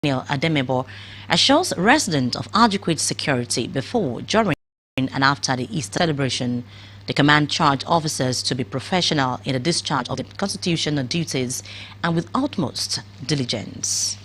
Daniel Ademebo assures residents of adequate security before, during, and after the Easter celebration. The command charged officers to be professional in the discharge of their constitutional duties and with utmost diligence.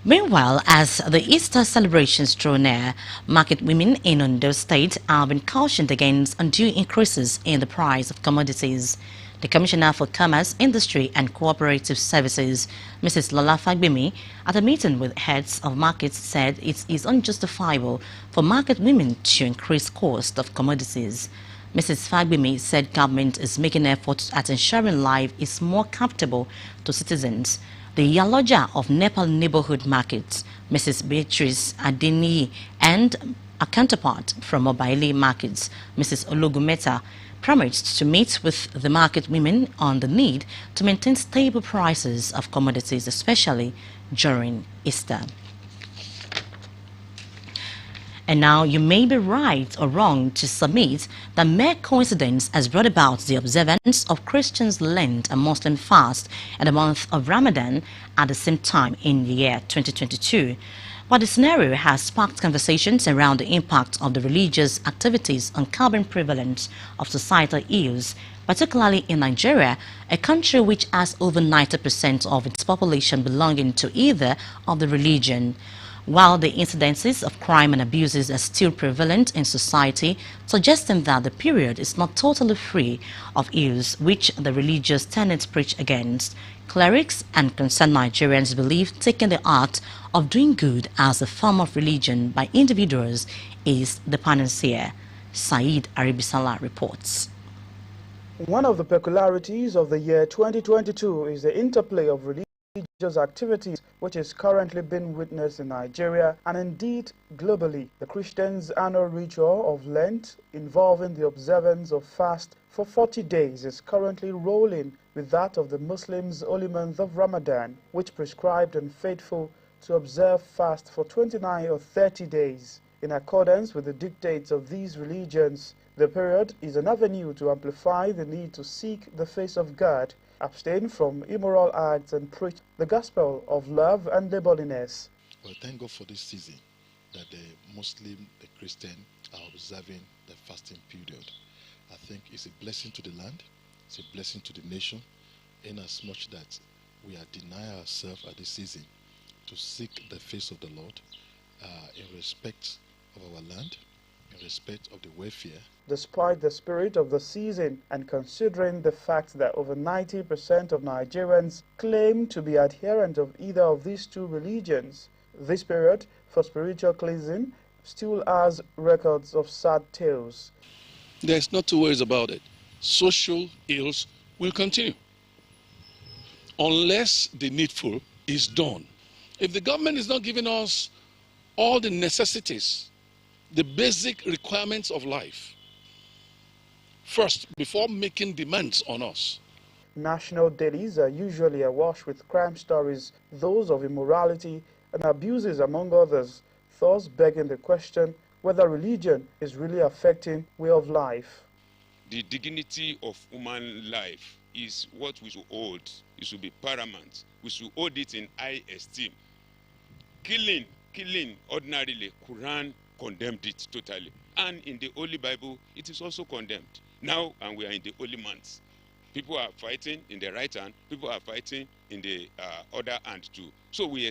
Meanwhile, as the Easter celebrations draw near, market women in Ondo State have been cautioned against undue increases in the price of commodities. The Commissioner for Commerce, Industry and Cooperative Services, Mrs. Lola Fagbemi, at a meeting with heads of markets said it is unjustifiable for market women to increase cost of commodities. Mrs. Fagbemi said government is making efforts at ensuring life is more comfortable to citizens. The Yaloja of Nepal neighborhood markets, Mrs. Beatrice Adeni, and a counterpart from Mobaili markets, Mrs. Ologumeta, promised to meet with the market women on the need to maintain stable prices of commodities, especially during Easter. And now you may be right or wrong to submit that mere coincidence has brought about the observance of Christians' Lent and Muslim fast in the month of Ramadan at the same time in the year 2022. But the scenario has sparked conversations around the impact of the religious activities on carbon prevalence of societal ills, particularly in Nigeria, a country which has over 90% of its population belonging to either of the religion. While the incidences of crime and abuses are still prevalent in society, suggesting that the period is not totally free of ills which the religious tenets preach against, clerics and concerned Nigerians believe taking the art of doing good as a form of religion by individuals is the panacea. Saeed Aribisala reports. One of the peculiarities of the year 2022 is the interplay of religious activities which is currently being witnessed in Nigeria and indeed globally. The Christians' annual ritual of Lent, involving the observance of fast for 40 days, is currently rolling with that of the Muslims' holy month of Ramadan, which prescribed and faithful to observe fast for 29 or 30 days. In accordance with the dictates of these religions, the period is an avenue to amplify the need to seek the face of God, abstain from immoral acts, and preach the gospel of love and neighborliness. Well, thank God for this season that the Muslim, the Christian are observing the fasting period. I think it's a blessing to the land, it's a blessing to the nation, in as much that we are denying ourselves at this season to seek the face of the Lord in respect of our land, in respect of the welfare. Despite the spirit of the season and considering the fact that over 90% of Nigerians claim to be adherent of either of these two religions, this period for spiritual cleansing still has records of sad tales. There's not two ways about it. Social ills will continue unless the needful is done. If the government is not giving us all the necessities, the basic requirements of life, first, before making demands on us. National dailies are usually awash with crime stories, those of immorality and abuses among others, thus begging the question whether religion is really affecting way of life. The dignity of human life is what we should hold. It should be paramount. We should hold it in high esteem. Killing ordinarily, Quran condemned it totally. And in the Holy Bible, it is also condemned. Now, and we are in the holy months. People are fighting in the right hand, people are fighting in the other hand too. So we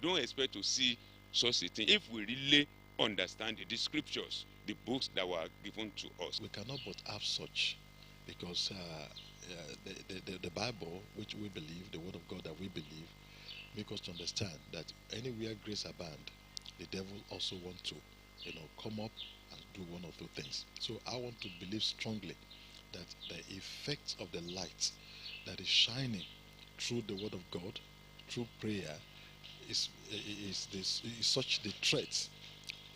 don't expect to see such a thing if we really understand the scriptures, the books that were given to us. We cannot but have such, because the Bible, which we believe, the word of God that we believe, make us to understand that anywhere grace abound, the devil also wants to, come up and do one of those things. So I want to believe strongly that the effect of the light that is shining through the word of God, through prayer, is such the threat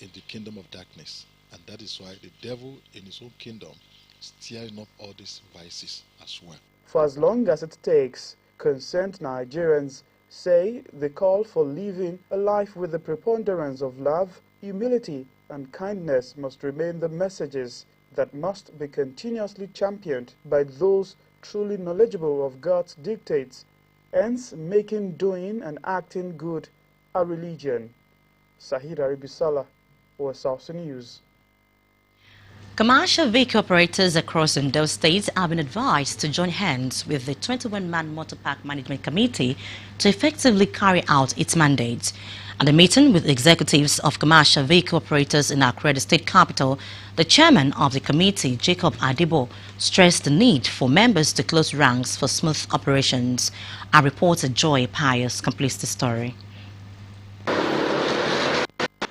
in the kingdom of darkness. And that is why the devil in his own kingdom is stirring up all these vices as well. For as long as it takes, concerned Nigerians say the call for living a life with the preponderance of love, humility, and kindness must remain the messages that must be continuously championed by those truly knowledgeable of God's dictates hence making doing and acting good a religion. Sahira Ribisala, Osrc News. Commercial vehicle operators across Ondo states have been advised to join hands with the 21-man Motor Park Management Committee to effectively carry out its mandate. At a meeting with executives of commercial vehicle operators in Accra, the state capital, the chairman of the committee, Jacob Adebo, stressed the need for members to close ranks for smooth operations. Our reporter Joy Pius completes the story.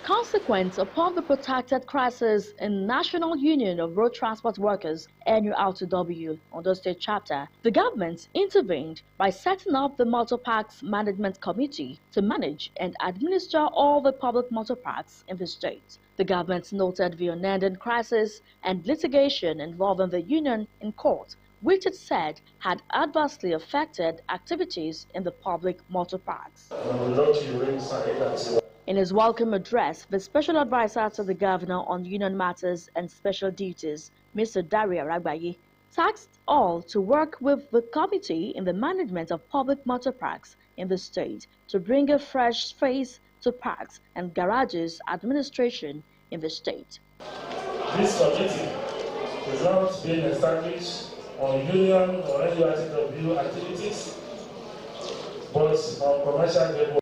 Consequence upon the protracted crisis in National Union of Road Transport Workers (NURTW) Ondo State Chapter, the government intervened by setting up the Motor Parks Management Committee to manage and administer all the public motor parks in the state. The government noted the unending crisis and litigation involving the union in court, which it said had adversely affected activities in the public motor parks. In his welcome address, the Special Advisor to the Governor on Union Matters and Special Duties, Mr. Daria Ragbayi, tasked all to work with the committee in the management of public motor parks in the state to bring a fresh face to parks and garages administration in the state. This committee is not being established on union or NURTW activities, but on commercial vehicle.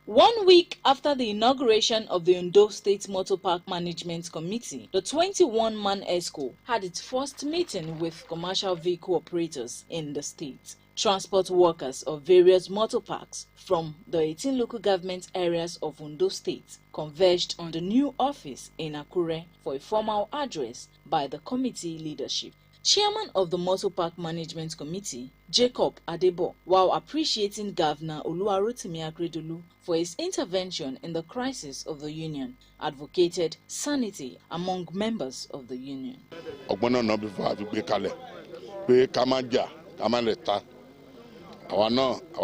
One week after the inauguration of the Ondo State Motor Park Management Committee, the 21-man ESCO had its first meeting with commercial vehicle operators in the state. Transport workers of various motor parks from the 18 local government areas of Ondo State converged on the new office in Akure for a formal address by the committee leadership. Chairman of the Motor Park Management Committee, Jacob Adebo, while appreciating Governor Oluwarotimi Akeredolu for his intervention in the crisis of the union, advocated sanity among members of the union. Our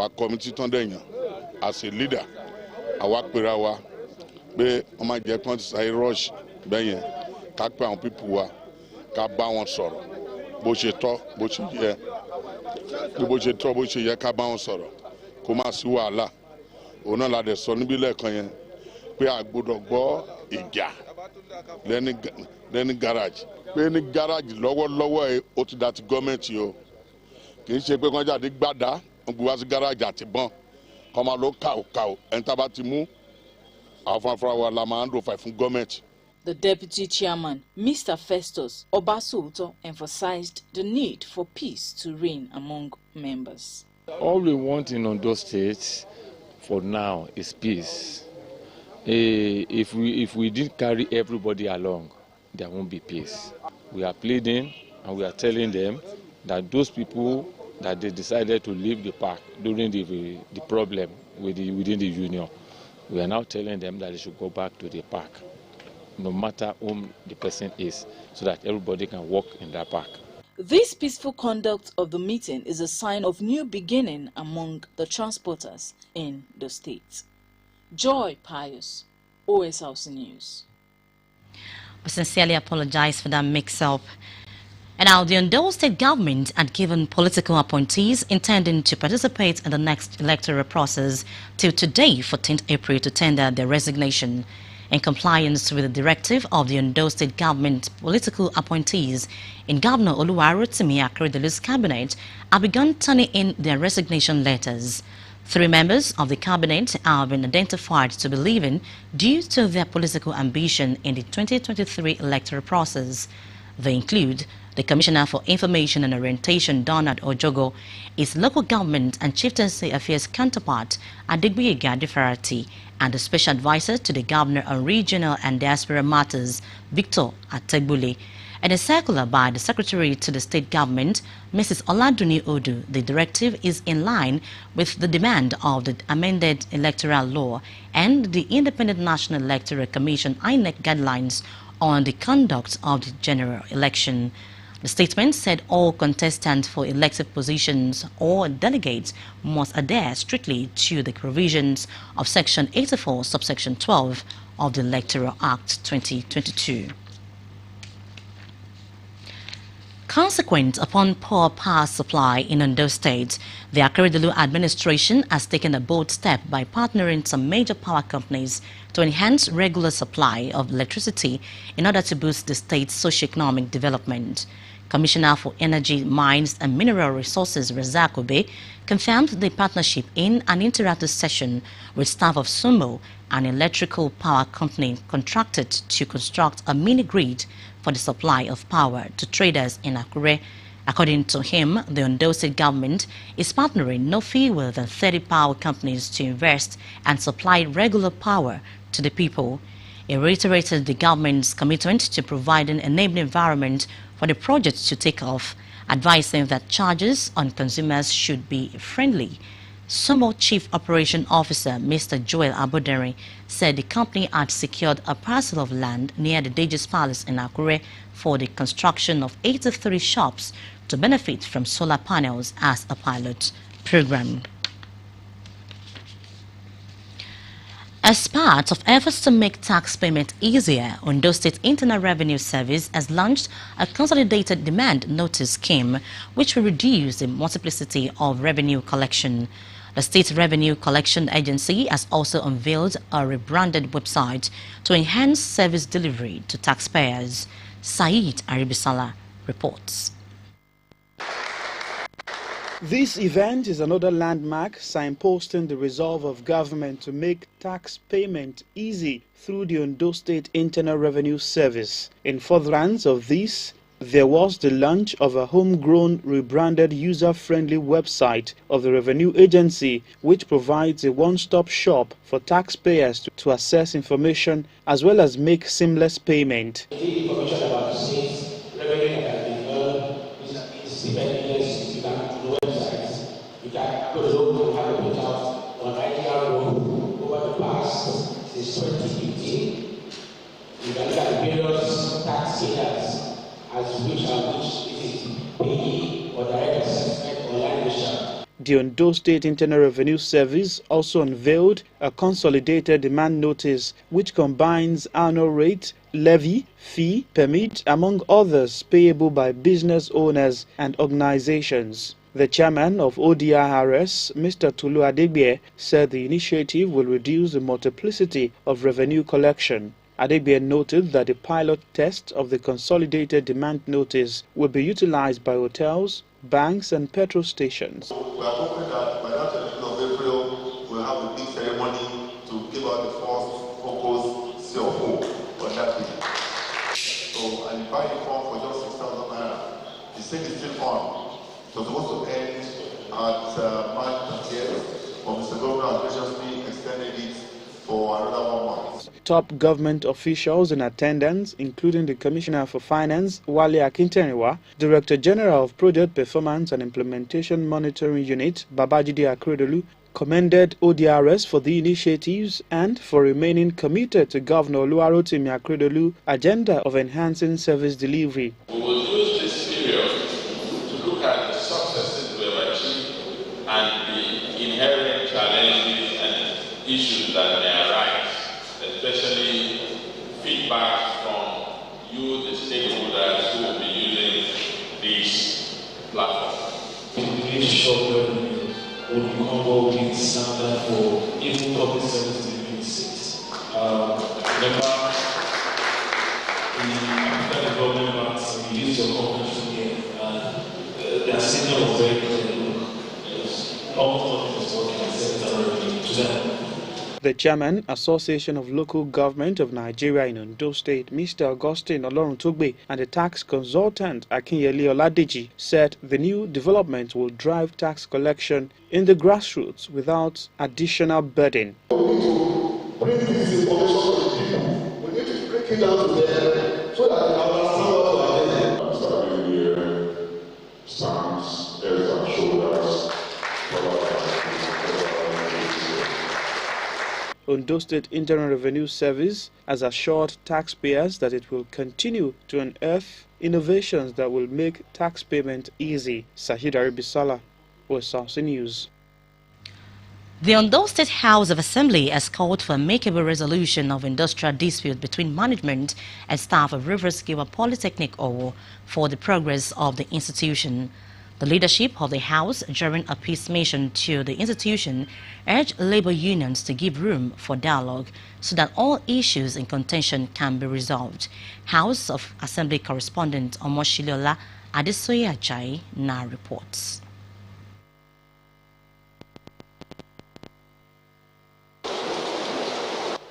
committee as a leader, our pirawa, be rush, people bó ṣe tọ́ bó ṣe yẹ bó ṣe tọ́ bó ṣe yẹ ká bá wọn sọ̀rọ̀ kó má sí wàhálà òun náà la dẹ̀ sọ níbí lẹ́ẹ̀kan yẹn pé a gbọ́dọ̀ gbọ́ ìjà lẹ́ni gáràjì pé ní gáràjì lọ́wọ́lọ́wọ́ ẹ̀ ó ti dá ti gọ́ọ̀mẹ̀ntì o kì í ṣe pé wọ́n jáde gbádà wọ́n gbé wá sí gáràjì àti bọ́n kọ́ máa lọ kàó ẹni tá a bá ti mú àwọn fúnra wa la máa ń lò fà fún gọ́ọ̀mẹ̀ntì. The deputy chairman, Mr. Festus Obasuto, emphasized the need for peace to reign among members. All we want in Ondo State for now is peace. If we didn't carry everybody along, there won't be peace. We are pleading and we are telling them that those people that they decided to leave the park during the problem within the union, we are now telling them that they should go back to the park, no matter whom the person is, so that everybody can walk in that park. This peaceful conduct of the meeting is a sign of new beginning among the transporters in the state. Joy Pius, Osrc News. We sincerely apologize for that mix-up. And now the Ondo State government had given political appointees intending to participate in the next electoral process till today, 14th April, to tender their resignation. In compliance with the directive of the Ondo State government, political appointees in Governor Oluwarotimi Akeredelu's cabinet have begun turning in their resignation letters. 3 members of the cabinet have been identified to be leaving due to their political ambition in the 2023 electoral process. They include The Commissioner for Information and Orientation, Donald Ojogo, is local government and chieftaincy affairs counterpart, Adegboyega Adefarati, and the special advisor to the Governor on Regional and Diaspora Matters, Victor Ategbule. In a circular by the Secretary to the State Government, Mrs. Oladuni Odu, the directive is in line with the demand of the amended electoral law and the Independent National Electoral Commission INEC guidelines on the conduct of the general election. The statement said all contestants for elective positions or delegates must adhere strictly to the provisions of Section 84, subsection 12 of the Electoral Act 2022. Consequent upon poor power supply in Ondo State, the Akeredolu administration has taken a bold step by partnering some major power companies to enhance regular supply of electricity in order to boost the state's socio-economic development. Commissioner for Energy, Mines and Mineral Resources Razak Obe confirmed the partnership in an interactive session with staff of Sumo, an electrical power company contracted to construct a mini-grid for the supply of power to traders in Akure. According to him, the Ondo State government is partnering no fewer than 30 power companies to invest and supply regular power to the people. He reiterated the government's commitment to providing an enabling environment for the project to take off, advising that charges on consumers should be friendly. Sumo Chief Operation Officer Mr. Joel Abodere said the company had secured a parcel of land near the Deji's Palace in Akure for the construction of 83 shops to benefit from solar panels as a pilot program. As part of efforts to make tax payment easier, Ondo State Internal Revenue Service has launched a consolidated demand notice scheme which will reduce the multiplicity of revenue collection. The State Revenue Collection Agency has also unveiled a rebranded website to enhance service delivery to taxpayers. Saeed Aribisala reports. This event is another landmark signposting the resolve of government to make tax payment easy through the Ondo State Internal Revenue Service. In furtherance of this, there was the launch of a homegrown, rebranded, user-friendly website of the Revenue Agency, which provides a one-stop shop for taxpayers to access information as well as make seamless payment. Information about the state's revenue that has been earned is independent. You can go to the websites. You can go to local, have a printout on IDR over the past since 2015. You can look at the various tax payers as which it is payee or direct assessment or land issue. The Ondo State Internal Revenue Service also unveiled a consolidated demand notice which combines annual rate, levy, fee, permit, among others payable by business owners and organizations. The chairman of ODRS, Mr. Tulu Adegbe, said the initiative will reduce the multiplicity of revenue collection. Adegbe noted that the pilot test of the consolidated demand notice will be utilized by hotels, banks and petrol stations. We are hoping that by that 13th of April, we'll have a big ceremony to give out the first focus seal of hope on that day. So, and you buy the form for just 6,000 naira. The thing is still on. It was supposed to end at March 30th, but Mr. Governor has graciously extended it for another 1 month. Top government officials in attendance, including the Commissioner for Finance, Wale Akintenewa, Director General of Project Performance and Implementation Monitoring Unit, Babajide Akeredolu, commended ODRS for the initiatives and for remaining committed to Governor Oluwarotimi Akeredolu's agenda of enhancing service delivery. We will use this period to look at the successes we have achieved and the inherent challenges and issues that may arise, especially feedback from you, the stakeholders who will be using this platform. The short revenue will become what we standard for even public service delivery states. Remember, the government banks, we use your conference here, and they are signal very clear. Almost nothing is working except revenue to them. The Chairman, Association of Local Government of Nigeria in Ondo State, Mr. Augustine Oloruntogbe, and the tax consultant Akinyele Oladeji said the new development will drive tax collection in the grassroots without additional burden. We need to bring this information to the people. We need to break it down to them so that they understand what we are doing. Starting here, stands, heads and shoulders. Ondo State Internal Revenue Service has assured taxpayers that it will continue to unearth innovations that will make tax payment easy. Sahid Aribisala, Osrc News. The Ondo State House of Assembly has called for a amicable resolution of industrial dispute between management and staff of Rivers Giwa Polytechnic Owo for the progress of the institution. The leadership of the House, during a peace mission to the institution, urged labor unions to give room for dialogue so that all issues in contention can be resolved. House of Assembly correspondent Omoshiliola Adesoye Ajayi now reports.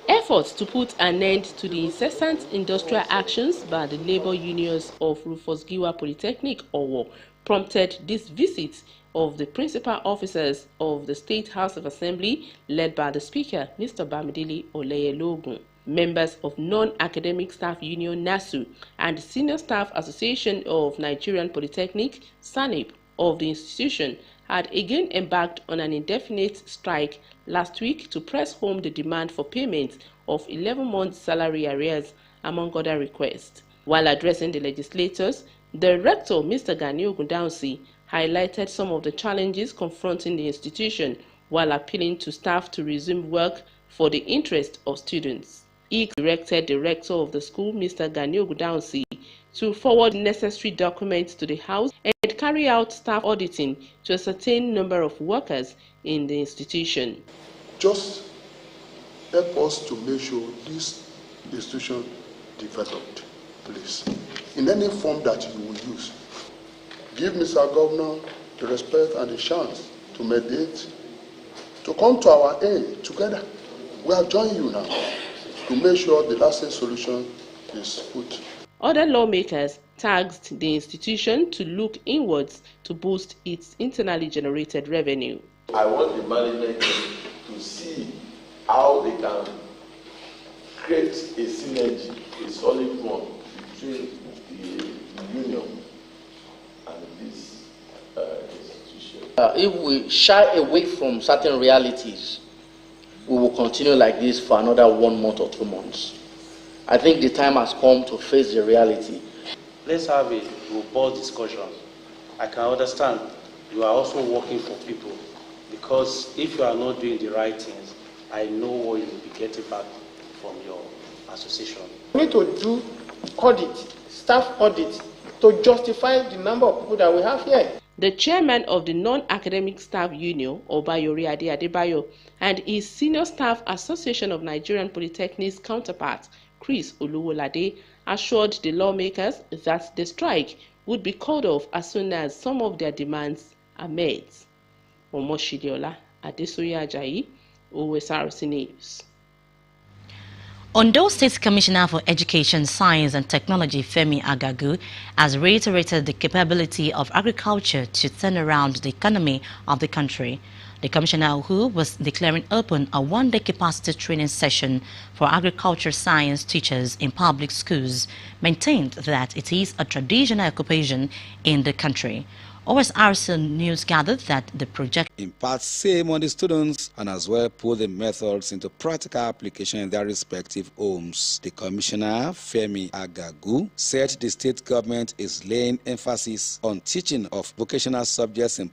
Efforts to put an end to the incessant industrial actions by the labor unions of Rufus Giwa Polytechnic Owo prompted this visit of the principal officers of the State House of Assembly, led by the Speaker, Mr. Bamidele Oleyelogun. Members of Non-Academic Staff Union NASU and the Senior Staff Association of Nigerian Polytechnic (SANIP) of the institution had again embarked on an indefinite strike last week to press home the demand for payment of 11 months salary arrears, among other requests. While addressing the legislators, the rector, Mr. Gani Ogundaunsi, highlighted some of the challenges confronting the institution while appealing to staff to resume work for the interest of students. He directed the rector of the school, Mr. Gani Ogundaunsi, to forward necessary documents to the House and carry out staff auditing to a certain number of workers in the institution. Just help us to make sure this institution developed, please, in any form that you will use. Give Mr. Governor the respect and the chance to mediate, to come to our aid together. We have joined you now to make sure the lasting solution is put. Other lawmakers tasked the institution to look inwards to boost its internally generated revenue. I want the management to see how they can create a synergy, a solid one between the union and this institution. If we shy away from certain realities, we will continue like this for another 1 month or 2 months. I think the time has come to face the reality. Let's have a robust discussion. I can understand you are also working for people, because if you are not doing the right things, I know what you will be getting back from your association. We need to do audit, staff audit, to justify the number of people that we have here. The chairman of the Non-Academic Staff Union, Obayori Ade Adebayo, and his Senior Staff Association of Nigerian Polytechnics counterpart, Chris Oluwolade, assured the lawmakers that the strike would be called off as soon as some of their demands are met. Omoshiliola Adesoye Ajayi, Osrc News. Ondo State Commissioner for Education, Science and Technology, Femi Agagu, has reiterated the capability of agriculture to turn around the economy of the country. The commissioner, who was declaring open a one-day capacity training session for agriculture science teachers in public schools, maintained that it is a traditional occupation in the country. Osrc News gathered that the project imparts same on the students and as well put the methods into practical application in their respective homes. The commissioner, Femi Agagu, said the state government is laying emphasis on teaching of vocational subjects in